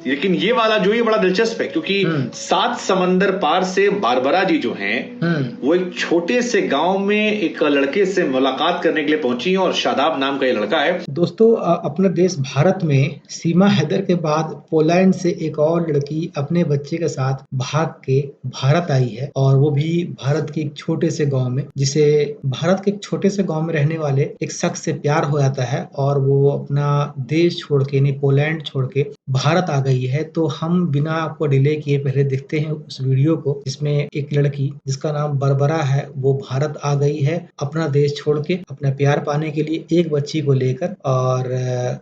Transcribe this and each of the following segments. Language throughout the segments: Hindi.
लेकिन ये वाला जो ये बड़ा दिलचस्प है क्योंकि 7 समंदर पार से बारबरा जी जो हैं वो एक छोटे से गांव में एक लड़के से मुलाकात करने के लिए पहुंची हैं और शादाब नाम का ये लड़का है। दोस्तों, अपना देश भारत में सीमा हैदर के बाद पोलैंड से एक और लड़की अपने बच्चे के साथ भाग के भारत आई है और वो भी भारत के एक छोटे से गांव में, जिसे भारत के एक छोटे से गांव में रहने वाले एक शख्स से प्यार हो जाता है और वो अपना देश छोड़ के यानी पोलैंड छोड़ के भारत आ गई है। तो हम बिना आपको डिले किए पहले देखते हैं उस वीडियो को, जिसमें एक लड़की जिसका नाम बारबरा है वो भारत आ गई है अपना देश छोड़ के अपना प्यार पाने के लिए एक बच्ची को लेकर। और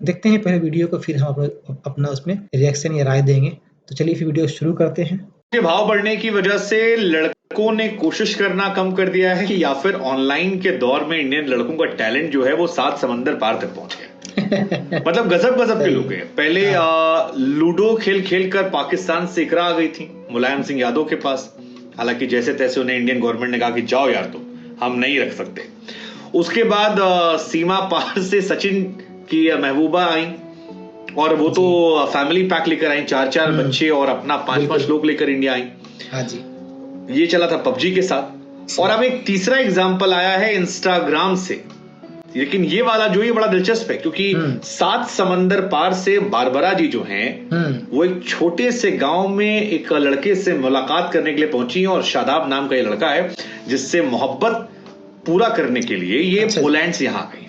देखते हैं पहले वीडियो को, फिर हम अपना उसमें रिएक्शन या राय देंगे। तो चलिए फिर वीडियो शुरू करते हैं। के भाव बढ़ने की वजह से लड़कों ने कोशिश करना कम कर दिया है या फिर ऑनलाइन के दौर में इंडियन लड़कों का टैलेंट जो है वो 7 समंदर पार तक पहुंच गया। मतलब गजब के लोग हैं। पहले लूडो खेल खेल कर पाकिस्तान से इकरा आ गई थी मुलायम सिंह यादव के पास। हालांकि जैसे तैसे उन्हें इंडियन गवर्नमेंट ने कहा कि जाओ यार, तो हम नहीं रख सकते। उसके बाद सीमा पार से सचिन की महबूबा आई और वो तो फैमिली पैक लेकर आई, 4 बच्चे और अपना 5 लोग लेकर इंडिया आई। हाँ जी, ये चला था पबजी के साथ। और अब एक तीसरा एग्जाम्पल आया है इंस्टाग्राम से। लेकिन ये वाला जो ये बड़ा दिलचस्प है क्योंकि 7 समंदर पार से बारबरा जी जो हैं वो एक छोटे से गांव में एक लड़के से मुलाकात करने के लिए पहुंची हैं और शादाब नाम का ये लड़का है जिससे मोहब्बत पूरा करने के लिए ये पोलैंड से यहां आ गई।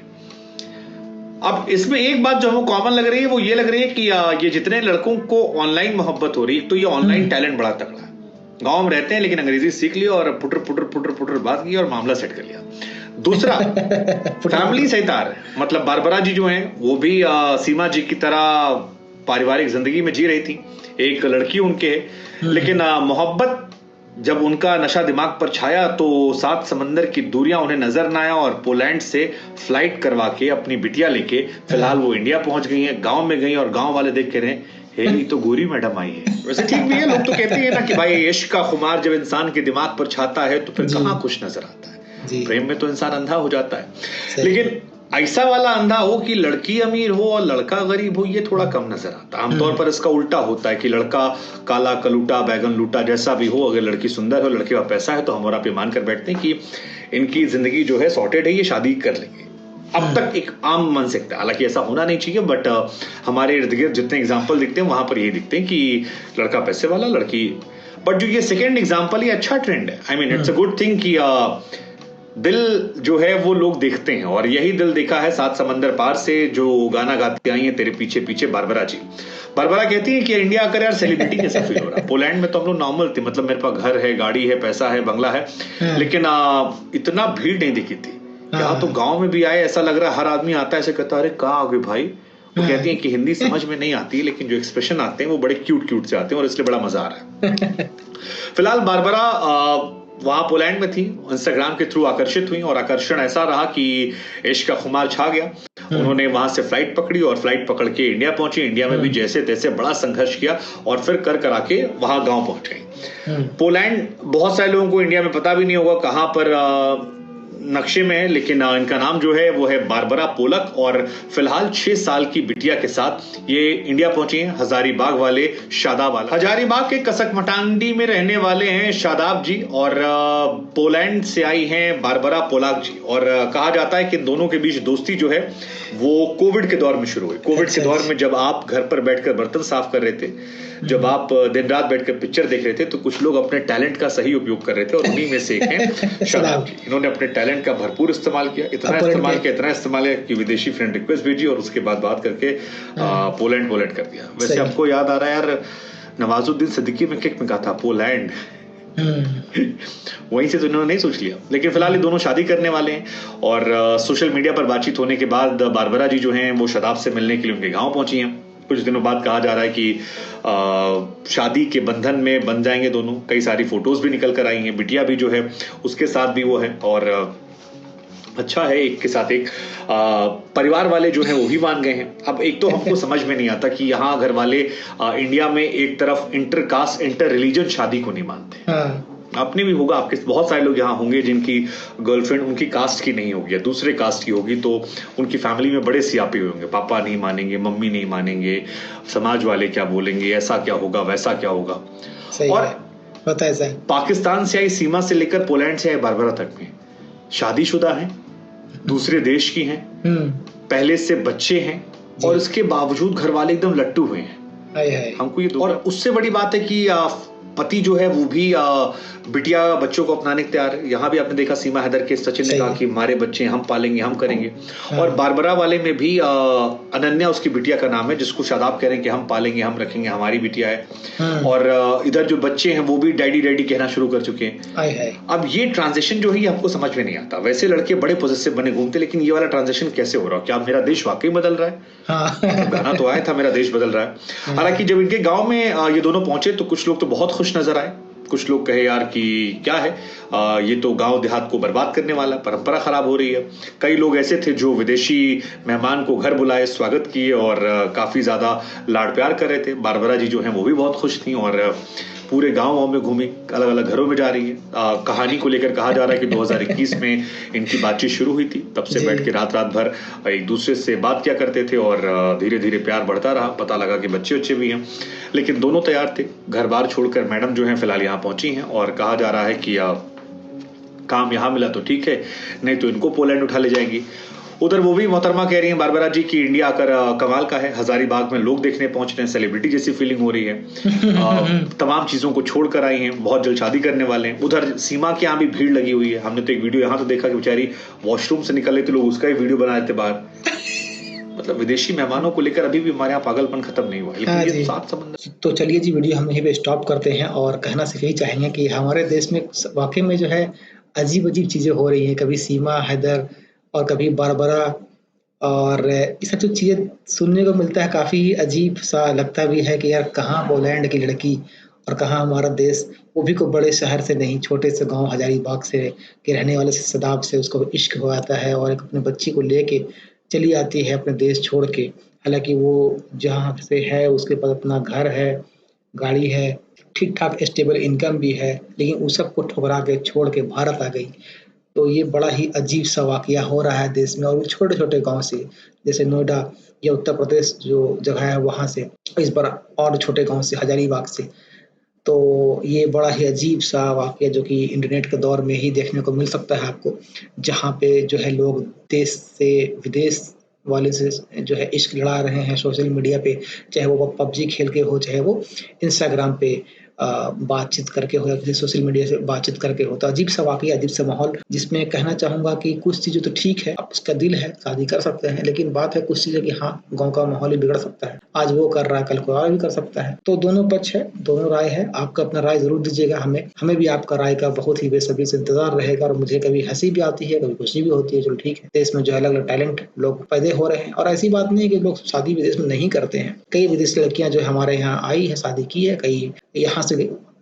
अब इसमें एक बात जो हमें कॉमन लग रही है वो ये लग रही है कि ये जितने लड़कों को ऑनलाइन मोहब्बत हो रही है, तो ये ऑनलाइन टैलेंट बड़ा तगड़ा है। गांव में रहते हैं लेकिन अंग्रेजी सीख लिया और पुटर पुटर पुटर पुटर बात की और मामला सेट कर लिया। दूसरा फैमिली सहित आ रहे हैं। मतलब बारबरा जी जो हैं वो भी सीमा जी की तरह पारिवारिक जिंदगी में जी रही थी, एक लड़की उनके है। लेकिन मोहब्बत जब उनका नशा दिमाग पर छाया तो 7 समंदर की दूरियां उन्हें नजर न आया और पोलैंड से फ्लाइट करवा के अपनी बिटिया लेके फिलहाल वो इंडिया पहुंच गई हैं। गांव में गई और गांव वाले देख के रहे, हे तो गोरी मैडम आई है। वैसे ठीक भी है, लोग तो कहते हैं ना कि भाई इश्क का खुमार जब इंसान के दिमाग पर छाता है तो फिर कहां कुछ नजर आता है। प्रेम में तो इंसान अंधा हो जाता है। लेकिन ऐसा वाला अंधा हो कि लड़की अमीर हो और लड़का गरीब हो, ये थोड़ा कम नजर आता है। आमतौर पर इसका उल्टा होता है कि लड़का काला कलूटा बैगन लूटा जैसा भी हो, अगर लड़की सुंदर हो लड़के का पैसा है तो हम और आप ये मान कर बैठते हैं कि इनकी जिंदगी जो है सॉर्टेड है, ये शादी कर लेंगे। अब तक एक आम मन सकता है, हालांकि ऐसा होना नहीं चाहिए, बट हमारे इर्द गिर्द जितने एग्जाम्पल दिखते हैं वहां पर ये दिखते हैं कि लड़का पैसे वाला लड़की। बट जो ये सेकेंड एग्जाम्पल ये अच्छा ट्रेंड है। I mean it's a good thing कि दिल जो है वो लोग देखते हैं और यही दिल देखा है 7 समंदर पार से जो गाना गाती आई है तेरे पीछे पीछे बारबरा जी। बारबरा कहती है कि इंडिया आकर यार सेलिब्रिटी कैसा फील हो रहा है। पोलैंड में तो हम लोग नॉर्मल थे, मतलब मेरे पास घर है, गाड़ी है, पैसा है, बंगला है, लेकिन इतना भीड़ नहीं दिखी थी। यहाँ तो गांव में भी आए ऐसा लग रहा है हर आदमी आता है ऐसे कहता है अरे कहाँ आ गए भाई। वो कहती हैं कि हिंदी समझ में नहीं आती लेकिन जो एक्सप्रेशन आते हैं वो बड़े क्यूट से आते हैं और इसलिए बड़ा मजा आ रहा है। फिलहाल बारबरा वहां पोलैंड में थी, इंस्टाग्राम के थ्रू आकर्षित हुई और आकर्षण ऐसा रहा कि इश्क का खुमार छा गया। उन्होंने वहां से फ्लाइट पकड़ी और फ्लाइट पकड़ के इंडिया पहुंची। इंडिया में भी जैसे तैसे बड़ा संघर्ष किया और फिर कर करा के वहां गांव पहुंच गई। पोलैंड बहुत सारे लोगों को इंडिया में पता भी नहीं होगा कहां पर नक्शे में है, लेकिन इनका नाम जो है वो है बारबरा पोलक और फिलहाल 6 साल की बिटिया के साथ ये इंडिया पहुंची हैं। हजारीबाग वाले शादाब वाला, हजारीबाग के कसकमटांडी में रहने वाले हैं शादाब जी और पोलैंड से आई हैं बारबरा पोलाक जी। और कहा जाता है कि दोनों के बीच दोस्ती जो है वो कोविड के दौर में शुरू हुई। कोविड के दौर में जब आप घर पर बैठकर बर्तन साफ कर रहे थे, जब आप दिन रात बैठकर पिक्चर देख रहे थे, तो कुछ लोग अपने टैलेंट का सही उपयोग कर रहे थे और उन्हीं में से एक हैं शादाब जी। इन्होंने अपने टैलेंट का भरपूर इस्तेमाल किया, इतना इस्तेमाल किया कि विदेशी फ्रेंड रिक्वेस्ट भेजी और उसके बाद बात करके पोलैंड कर दिया। वैसे आपको याद आ रहा है यार, नवाजुद्दीन सिद्दीकी में किक में कहा था पोलैंड, वहीं से तो इन्होंने नहीं सोच लिया। लेकिन फिलहाल ये दोनों शादी करने वाले हैं और सोशल मीडिया पर बातचीत होने के बाद बारबरा जी जो हैं वो शादाब से मिलने के लिए उनके गांव पहुंची हैं। कुछ दिनों बाद कहा जा रहा है कि शादी के बंधन में बन जाएंगे दोनों। कई सारी फोटोज भी निकल कर आई हैं, बिटिया भी जो है उसके साथ भी वो है और अच्छा है, एक के साथ एक परिवार वाले जो है वो भी मान गए हैं। अब एक तो हमको समझ में नहीं आता कि यहाँ घर वाले इंडिया में एक तरफ इंटर कास्ट इंटर रिलीजन शादी को नहीं मानते, आपने भी होगा, आपके बहुत सारे लोग यहाँ होंगे जिनकी गर्लफ्रेंड उनकी कास्ट की नहीं होगी या दूसरे कास्ट की होगी, तो उनकी फैमिली में बड़े सियापे हुए होंगे, पापा नहीं मानेंगे, मम्मी नहीं मानेंगे, समाज वाले क्या बोलेंगे, ऐसा क्या होगा, वैसा क्या होगा। सही और है, होता है सही। पाकिस्तान से आई सीमा से लेकर पोलैंड से आई बारबरा तक में शादीशुदा हैं, दूसरे देश की हैं, पहले से बच्चे हैं, और इसके बावजूद घर वाले एकदम लट्टू हुए हैं। हमको ये और उससे बड़ी बात है कि पति जो है वो भी बिटिया बच्चों को अपनाने के तैयार है। यहाँ भी आपने देखा सीमा हैदर के सचिन ने कहा कि हमारे बच्चे हम पालेंगे, हम करेंगे। और बारबरा वाले में भी अनन्या उसकी बिटिया का नाम है, जिसको शादाब कह रहे हैं कि हम पालेंगे, हम रखेंगे, हमारी बिटिया है। और इधर जो बच्चे हैं वो भी डैडी डैडी कहना शुरू कर चुके हैं। अब ये ट्रांजिशन जो है ये हमको समझ में नहीं आता। वैसे लड़के बड़े पॉजिटिव बने घूमते, लेकिन ये वाला ट्रांजिशन कैसे हो रहा है? क्या मेरा देश वाकई बदल रहा है? गाना तो आया था मेरा देश बदल रहा है। हालांकि जब इनके गांव में ये दोनों पहुंचे तो कुछ लोग तो बहुत खुश नजर आए, कुछ लोग कहे यार कि क्या है, ये तो गांव देहात को बर्बाद करने वाला, परंपरा खराब हो रही है। कई लोग ऐसे थे जो विदेशी मेहमान को घर बुलाए, स्वागत किए और काफी ज्यादा लाड़ प्यार कर रहे थे। बारबरा जी जो हैं वो भी बहुत खुश थी और पूरे गांव में घूमी, अलग अलग घरों में जा रही है। कहानी को लेकर कहा जा रहा है कि 2021 में इनकी बातचीत शुरू हुई थी, तब से बैठ के रात रात भर एक दूसरे से बात किया करते थे और धीरे धीरे प्यार बढ़ता रहा। पता लगा कि बच्चे बच्चे भी हैं, लेकिन दोनों तैयार थे। घर बार छोड़कर मैडम जो है फिलहाल यहाँ पहुंची हैं और कहा जा रहा है कि काम यहाँ मिला तो ठीक है, नहीं तो इनको पोलैंड उठा ले जाएंगी। उधर वो भी मोहतरमा कह रही हैं बारबरा जी की इंडिया आकर कमाल का है, हजारीबाग में लोग देखने पहुंच रहे हैं, सेलिब्रिटी जैसी फीलिंग हो रही है। तमाम चीजों को छोड़ कर आई हैं, बहुत जल्द शादी करने वाले हैं। उधर सीमा के यहाँ भी भीड़ लगी हुई है। हमने तो एक वीडियो यहाँ तो देखा कि बेचारी वॉशरूम से निकल रही थी, लोग उसका ही वीडियो बना रहे थे बाहर। मतलब विदेशी मेहमानों को लेकर अभी भी हमारे यहाँ पागलपन खत्म नहीं हुआ। हाँ ये सात समंदर। तो चलिए जी, वीडियो हम यहीं पे स्टॉप करते हैं और कहना सिर्फ यही चाहेंगे कि हमारे देश में वाकई में जो है अजीब अजीब चीजें हो रही हैं। कभी सीमा हैदर और कभी बारबरा, और ये सब जो चीजें सुनने को मिलता है काफी अजीब सा लगता भी है कि यार कहाँ पोलैंड की लड़की और कहाँ हमारा देश, वो भी कोई बड़े शहर से नहीं, छोटे से गांव हजारीबाग से के रहने वाले से सदाब से उसको इश्क हो आता है और एक अपने बच्ची को लेके चली आती है अपने देश छोड़ के। हालांकि वो जहाँ से है उसके पास अपना घर है, गाड़ी है, ठीक ठाक स्टेबल इनकम भी है, लेकिन उस सब को ठुकरा के छोड़ के भारत आ गई। तो ये बड़ा ही अजीब सा वाकया हो रहा है देश में, और छोटे छोटे गांव से, जैसे नोएडा या उत्तर प्रदेश जो जगह है वहां से, इस बार और छोटे गांव से, हजारीबाग से। तो ये बड़ा ही अजीब सा वाकया जो कि इंटरनेट के दौर में ही देखने को मिल सकता है आपको, जहाँ पे जो है लोग देश से विदेश वाले से जो है इश्क लड़ा रहे हैं सोशल मीडिया पे, चाहे वो पबजी खेल के हो, चाहे वो इंस्टाग्राम पे बातचीत करके हो या किसी सोशल मीडिया से बातचीत करके हो। तो अजीब सा वाकया, अजीब सा माहौल, जिसमें कहना चाहूंगा कि कुछ चीजें तो ठीक है, आप उसका दिल है, शादी कर सकते हैं, लेकिन बात है कुछ चीजें कि हाँ, गांव का माहौल ही बिगड़ सकता है। आज वो कर रहा है, कल को और भी कर सकता है। तो दोनों पक्ष है, दोनों राय है। आपका अपना राय जरूर दीजिएगा हमें भी आपका राय का बहुत ही बेसब्री से इंतजार रहेगा। और मुझे कभी हंसी भी आती है, कभी खुशी भी होती है। चलो ठीक है, देश में जो अलग अलग टैलेंट लोग पैदा हो रहे हैं, और ऐसी बात नहीं है कि लोग शादी विदेश में नहीं करते हैं। कई विदेशी लड़कियां जो हमारे यहाँ आई है, शादी की है, कई यहाँ से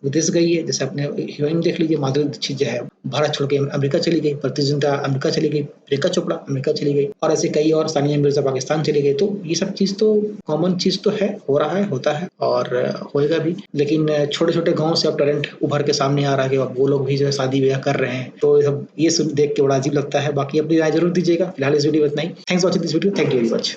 विदेश गई है। जैसे अपने हीरोइन देख लीजिए, माधुरी दीक्षित जो है भारत छोड़ के अमेरिका चली गई, प्रीति जिंटा अमेरिका चली गई, प्रियंका चोपड़ा अमेरिका चली गई, और ऐसे कई और, सानिया मिर्जा पाकिस्तान चली गई। तो ये सब चीज तो कॉमन चीज तो है, हो रहा है, होता है और होएगा भी। लेकिन छोटे छोटे गाँव से अब टैलेंट उभर के सामने आ रहा है कि वो लोग भी जो है शादी ब्याह कर रहे हैं। तो ये सुन देख के बड़ा अजीब लगता है। बाकी अपनी राय जरूर दीजिएगा। फिलहाल इस वीडियो में इतना ही। Thanks for watching this video. Thank you very much.